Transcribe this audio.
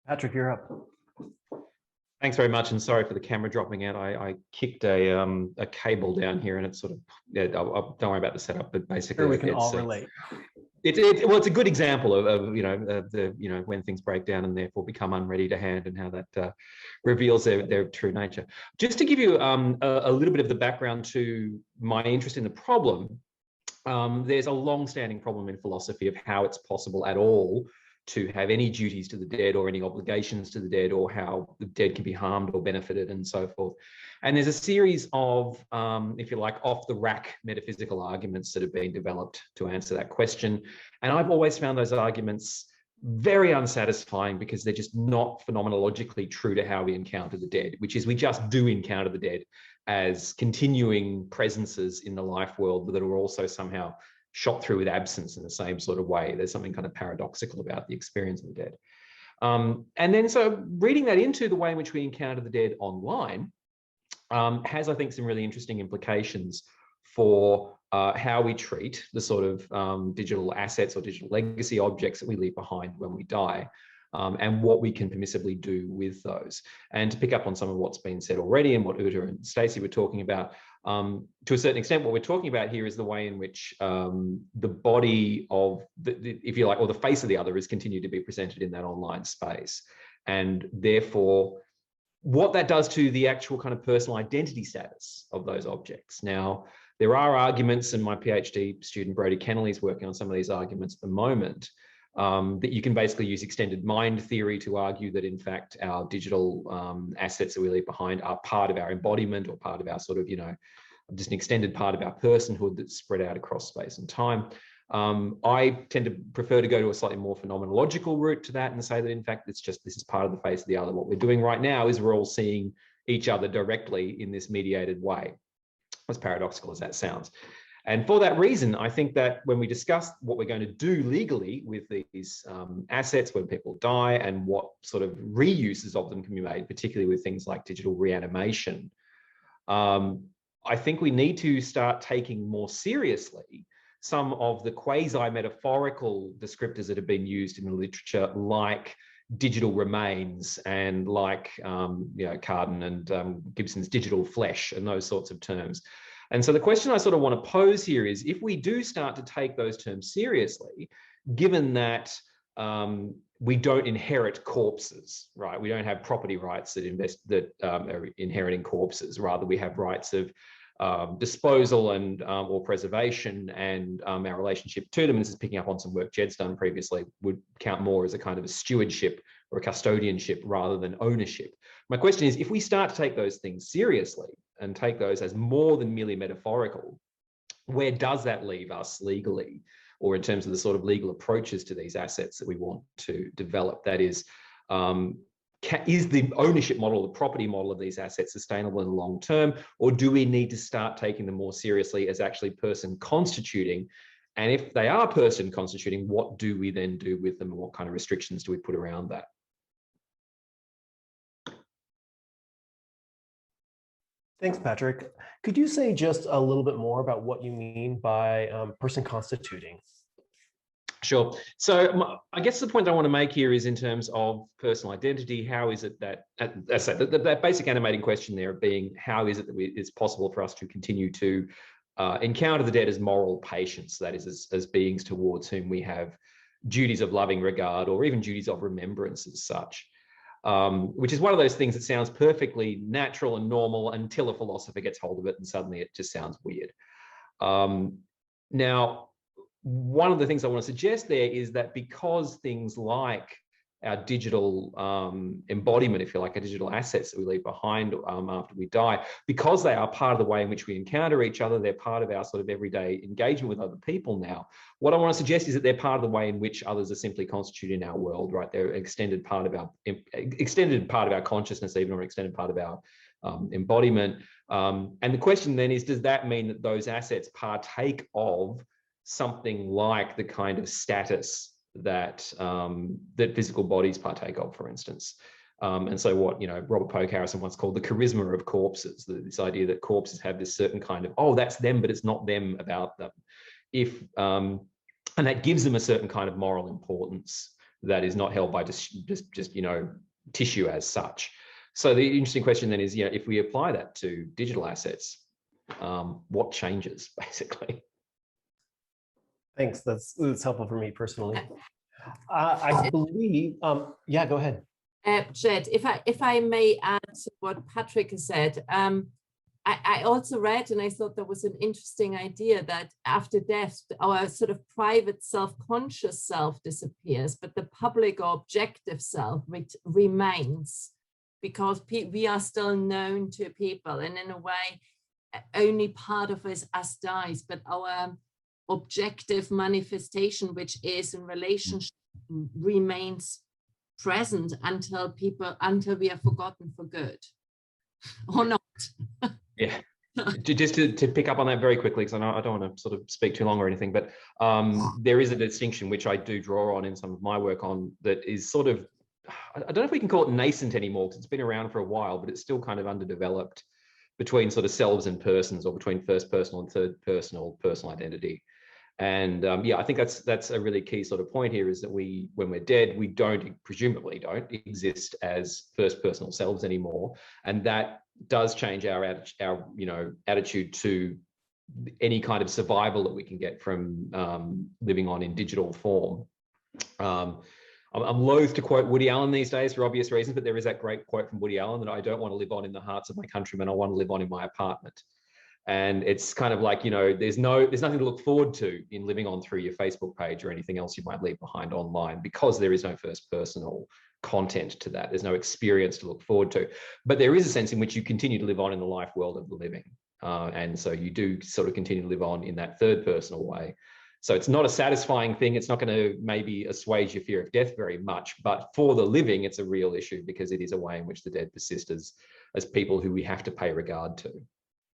Patrick, you're up. Thanks very much, and sorry for the camera dropping out. I kicked a cable down here, and it's sort of don't worry about the setup, but basically Sure, we can all relate. Well, it's a good example of when things break down and therefore become unready to hand, and how that reveals their true nature. Just to give you a little bit of the background to my interest in the problem, there's a long-standing problem in philosophy of how it's possible at all to have any duties to the dead or any obligations to the dead, or how the dead can be harmed or benefited and so forth. And there's a series of, if you like, off-the-rack metaphysical arguments that have been developed to answer that question. And I've always found those arguments very unsatisfying because they're just not phenomenologically true to how we encounter the dead, which is we just do encounter the dead as continuing presences in the life world that are also somehow shot through with absence in the same sort of way. There's something kind of paradoxical about the experience of the dead. And then so reading that into the way in which we encounter the dead online has, I think, some really interesting implications for how we treat the sort of digital assets or digital legacy objects that we leave behind when we die, and what we can permissibly do with those. And to pick up on some of what's been said already and what Uta and Stacey were talking about, to a certain extent, what we're talking about here is the way in which the body of, if you like, or the face of the other is continued to be presented in that online space. And therefore, what that does to the actual kind of personal identity status of those objects. Now, there are arguments, and my PhD student Brodie Kennelly is working on some of these arguments at the moment, that you can basically use extended mind theory to argue that, in fact, our digital assets that we leave behind are part of our embodiment, or part of our sort of, just an extended part of our personhood that's spread out across space and time. I tend to prefer to go to a slightly more phenomenological route to that and say that, in fact, this is part of the face of the other. What we're doing right now is we're all seeing each other directly in this mediated way, as paradoxical as that sounds. And for that reason, I think that when we discuss what we're going to do legally with these assets when people die, and what sort of reuses of them can be made, particularly with things like digital reanimation, I think we need to start taking more seriously some of the quasi-metaphorical descriptors that have been used in the literature, like digital remains and like Carden and Gibson's digital flesh and those sorts of terms. And so the question I sort of want to pose here is, if we do start to take those terms seriously, given that we don't inherit corpses, right? We don't have property rights that are inheriting corpses. Rather, we have rights of disposal and or preservation, and our relationship to them. And this is picking up on some work Jed's done previously, would count more as a kind of a stewardship or a custodianship rather than ownership. My question is, if we start to take those things seriously and take those as more than merely metaphorical, where does that leave us legally, or in terms of the sort of legal approaches to these assets that we want to develop? That is the ownership model, the property model of these assets sustainable in the long term, or do we need to start taking them more seriously as actually person constituting? And if they are person constituting, what do we then do with them, and what kind of restrictions do we put around that? Thanks, Patrick. Could you say just a little bit more about what you mean by person constituting? Sure. So I guess the point I want to make here is in terms of personal identity. How is it that, that basic animating question there being, how is it that it's possible for us to continue to encounter the dead as moral patients, that is, as beings towards whom we have duties of loving regard, or even duties of remembrance as such, which is one of those things that sounds perfectly natural and normal until a philosopher gets hold of it, and suddenly it just sounds weird. Now, one of the things I want to suggest there is that because things like our digital embodiment, if you like, our digital assets that we leave behind after we die, because they are part of the way in which we encounter each other, they're part of our sort of everyday engagement with other people now. What I want to suggest is that they're part of the way in which others are simply constituted in our world, right? They're an extended part of our consciousness, even, or an extended part of our embodiment. And the question then is, does that mean that those assets partake of something like the kind of status that that physical bodies partake of, for instance? And so what, Robert Polk Harrison once called the charisma of corpses, this idea that corpses have this certain kind of, oh, that's them, but it's not them about them. And that gives them a certain kind of moral importance that is not held by just you know, tissue as such. So the interesting question then is, you know, if we apply that to digital assets, what changes basically? Thanks. That's helpful for me personally. I believe, yeah, go ahead. Jed, if I may add to what Patrick has said, I also read, and I thought that was an interesting idea, that after death, our sort of private self-conscious self disappears, but the public or objective self remains, because we are still known to people, and in a way, only part of us dies, but our objective manifestation, which is in relationship, remains present until we are forgotten for good, or not. Yeah, just to pick up on that very quickly, because I don't want to sort of speak too long or anything, but there is a distinction which I do draw on in some of my work on that is sort of, I don't know if we can call it nascent anymore, because it's been around for a while, but it's still kind of underdeveloped, between sort of selves and persons, or between first personal and third personal identity. And yeah, I think that's a really key sort of point here, is that when we're dead, we presumably don't exist as first personal selves anymore, and that does change our you know, attitude to any kind of survival that we can get from living on in digital form. I'm loath to quote Woody Allen these days for obvious reasons, but there is that great quote from Woody Allen that I don't want to live on in the hearts of my countrymen, I want to live on in my apartment. And it's kind of like, you know, there's nothing to look forward to in living on through your Facebook page or anything else you might leave behind online, because there is no first personal content to that. There's no experience to look forward to. But there is a sense in which you continue to live on in the life world of the living. And so you do sort of continue to live on in that third personal way. So it's not a satisfying thing. It's not going to maybe assuage your fear of death very much, but for the living, it's a real issue, because it is a way in which the dead persist as people who we have to pay regard to.